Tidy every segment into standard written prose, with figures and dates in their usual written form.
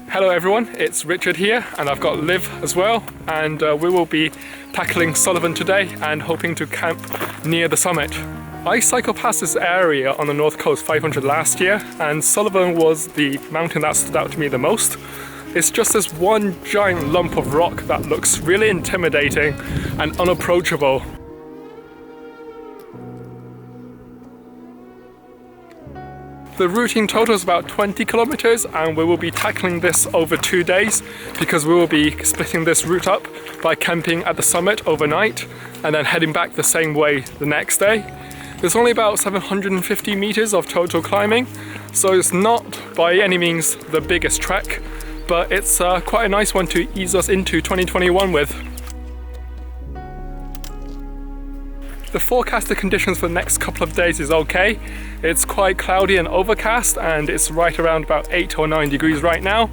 Hello everyone, it's Richard here and I've got Liv as well, and we will be tackling Suilven today and hoping to camp near the summit. I cycled past this area on the north coast 500 last year, and Suilven was the mountain that stood out to me the most. It's just this one giant lump of rock that looks really intimidating and unapproachable. The route in total is about 20 kilometers, and we will be tackling this over 2 days because we will be splitting this route up by camping at the summit overnight and then heading back the same way the next day. There's only about 750 meters of total climbing, so it's not by any means the biggest trek, but it's quite a nice one to ease us into 2021 with. The forecasted conditions for the next couple of days is okay. It's quite cloudy and overcast, and it's right around about 8 or 9 degrees right now.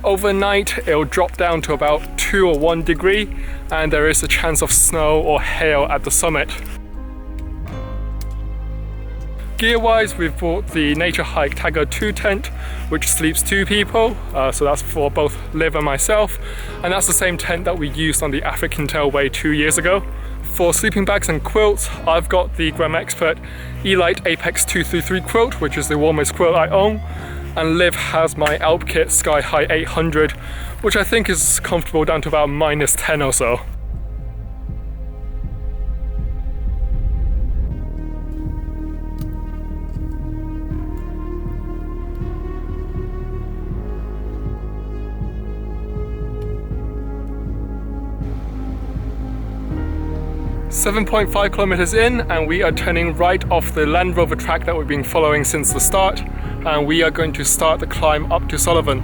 Overnight it'll drop down to about 2 or 1 degree, and there is a chance of snow or hail at the summit. Gear-wise, we've bought the NatureHike Taga 2 tent, which sleeps 2 people, so that's for both Liv and myself, and that's the same tent that we used on the Affric Kintail Way 2 years ago. For sleeping bags and quilts, I've got the Gram Expert E-Light Apex 233 quilt, which is the warmest quilt I own, and Liv has my Alp Kit Sky High 800, which I think is comfortable down to about -10 or so. 7.5 kilometers in, and we are turning right off the Land Rover track that we've been following since the start, and we are going to start the climb up to Suilven.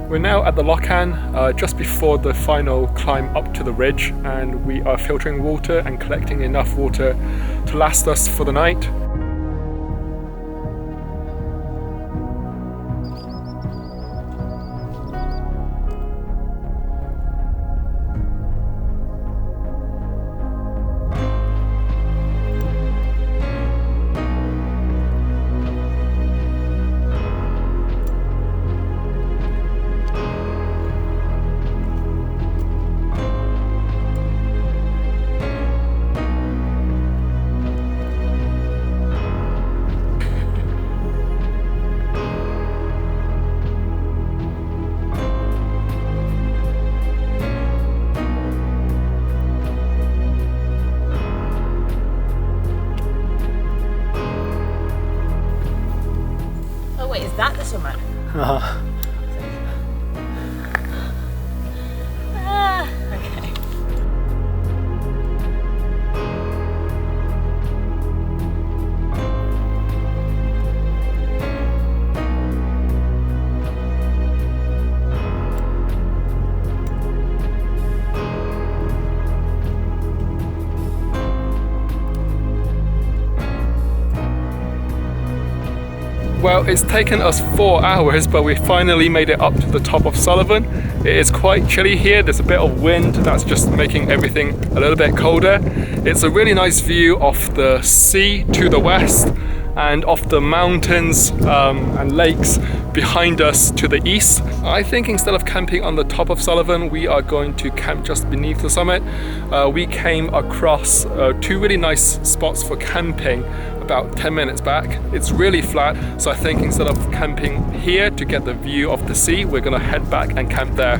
We're now at the Lochan, just before the final climb up to the ridge, and we are filtering water and collecting enough water to last us for the night. Is that the summit? Okay. Well, it's taken us 4 hours, but we finally made it up to the top of Suilven. It is quite chilly here. There's a bit of wind that's just making everything a little bit colder. It's a really nice view of the sea to the west and of the mountains and lakes behind us to the east. I think instead of camping on the top of Suilven, we are going to camp just beneath the summit. We came across 2 really nice spots for camping about 10 minutes back. It's really flat, so I think instead of camping here to get the view of the sea, we're gonna head back and camp there.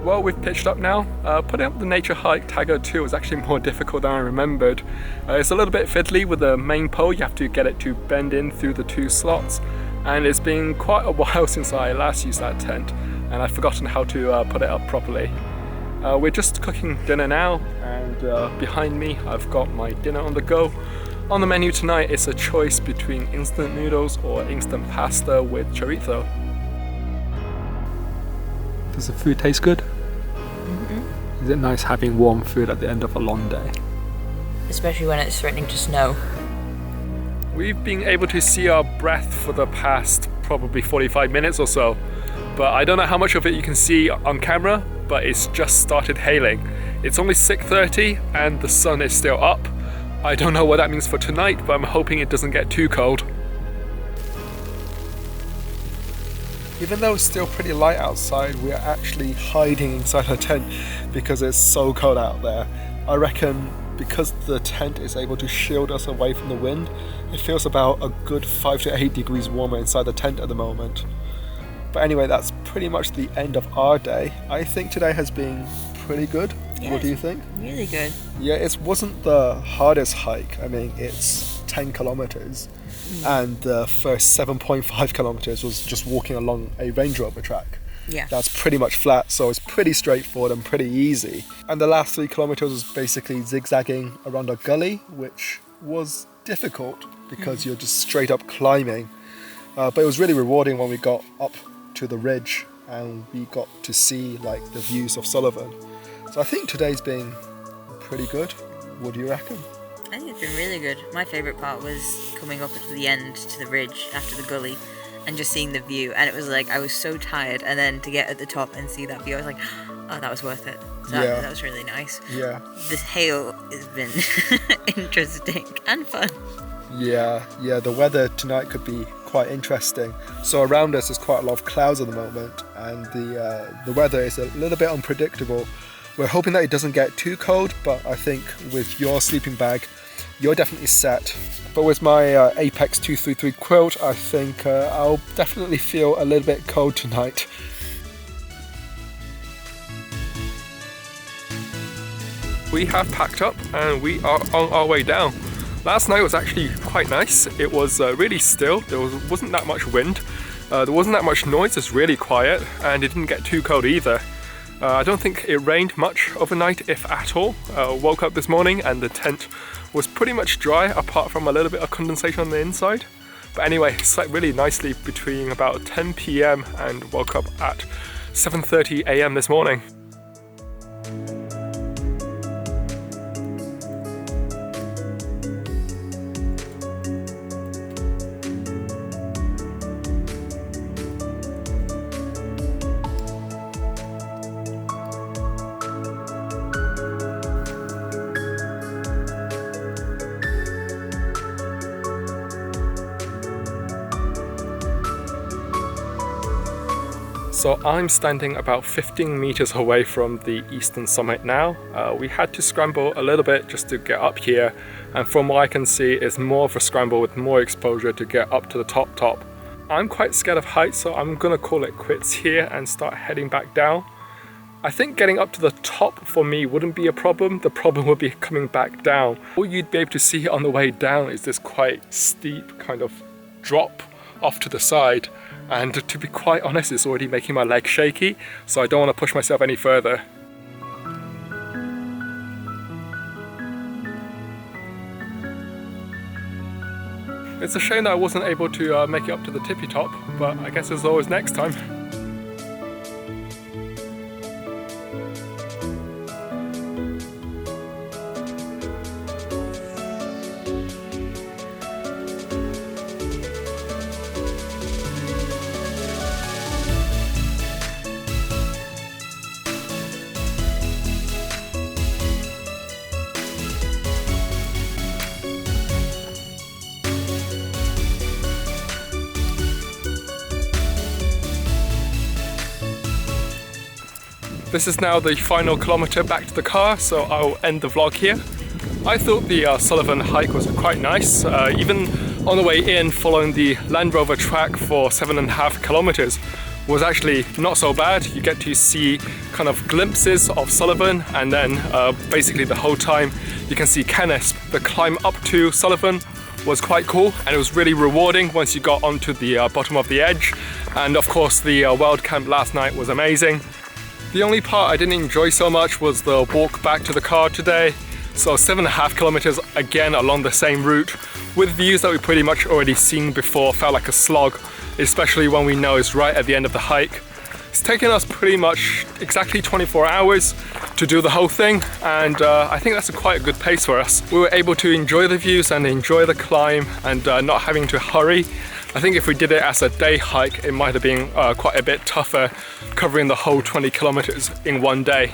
Well, we've pitched up now. Putting up the NatureHike Taga 2 was actually more difficult than I remembered. It's a little bit fiddly with the main pole. You have to get it to bend in through the 2 slots, and it's been quite a while since I last used that tent, and I've forgotten how to put it up properly. We're just cooking dinner now, and behind me I've got my dinner on the go. On the menu tonight is a choice between instant noodles or instant pasta with chorizo. Does the food taste good? Mm-hmm. Is it nice having warm food at the end of a long day? Especially when it's threatening to snow. We've been able to see our breath for the past probably 45 minutes or so, but I don't know how much of it you can see on camera, but it's just started hailing. It's only 6:30 and the sun is still up. I don't know what that means for tonight, but I'm hoping it doesn't get too cold. Even though it's still pretty light outside, we are actually hiding inside our tent because it's so cold out there. I reckon because the tent is able to shield us away from the wind, it feels about a good 5 to 8 degrees warmer inside the tent at the moment. But anyway, that's pretty much the end of our day. I think today has been pretty good. Yeah, what do you think? Really good. Yeah, it wasn't the hardest hike. I mean, it's 10 kilometers and the first 7.5 kilometers was just walking along a Range Rover track. Yeah. That's pretty much flat, so it's pretty straightforward and pretty easy. And the last 3 kilometers was basically zigzagging around a gully, which was difficult because you're just straight up climbing. But it was really rewarding when we got up to the ridge and we got to see like the views of Suilven. So I think today's been pretty good. What do you reckon? I think it's been really good. My favourite part was coming up to the end, to the ridge after the gully, and just seeing the view. And it was like, I was so tired, and then to get at the top and see that view, I was like, oh, that was worth it. So Yeah. that was really nice. Yeah. This hail has been interesting and fun. Yeah, the weather tonight could be quite interesting. So around us there's quite a lot of clouds at the moment, and the weather is a little bit unpredictable. We're hoping that it doesn't get too cold, but I think with your sleeping bag, you're definitely set. But with my Apex 233 quilt, I think I'll definitely feel a little bit cold tonight. We have packed up and we are on our way down. Last night was actually quite nice. It was really still. There wasn't that much wind. There wasn't that much noise. It's really quiet, and it didn't get too cold either. I don't think it rained much overnight, if at all. Woke up this morning and the tent was pretty much dry, apart from a little bit of condensation on the inside. But anyway, slept really nicely between about 10 PM and woke up at 7:30 AM this morning. So I'm standing about 15 meters away from the eastern summit now. We had to scramble a little bit just to get up here, and from what I can see it's more of a scramble with more exposure to get up to the top. I'm quite scared of heights, so I'm gonna call it quits here and start heading back down. I think getting up to the top for me wouldn't be a problem. The problem would be coming back down. All you'd be able to see on the way down is this quite steep kind of drop off to the side. And to be quite honest, it's already making my legs shaky, so I don't want to push myself any further. It's a shame that I wasn't able to make it up to the tippy top, but I guess there's always next time. This is now the final kilometre back to the car, so I'll end the vlog here. I thought the Suilven hike was quite nice. Even on the way in, following the Land Rover track for 7.5 kilometres was actually not so bad. You get to see kind of glimpses of Suilven, and then basically the whole time you can see Canisp. The climb up to Suilven was quite cool, and it was really rewarding once you got onto the bottom of the edge. And of course the world camp last night was amazing. The only part I didn't enjoy so much was the walk back to the car today. So 7.5 kilometers again along the same route with views that we pretty much already seen before. Felt like a slog, especially when we know it's right at the end of the hike. It's taken us pretty much exactly 24 hours to do the whole thing, and I think that's quite a good pace for us. We were able to enjoy the views and enjoy the climb and not having to hurry. I think if we did it as a day hike, it might have been quite a bit tougher covering the whole 20 kilometers in one day.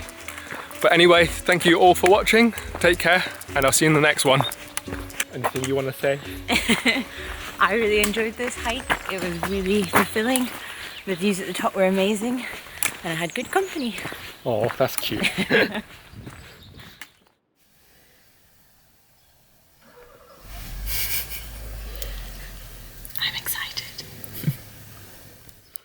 But anyway, thank you all for watching. Take care, and I'll see you in the next one. Anything you want to say? I really enjoyed this hike. It was really fulfilling. The views at the top were amazing, and I had good company. Oh, that's cute.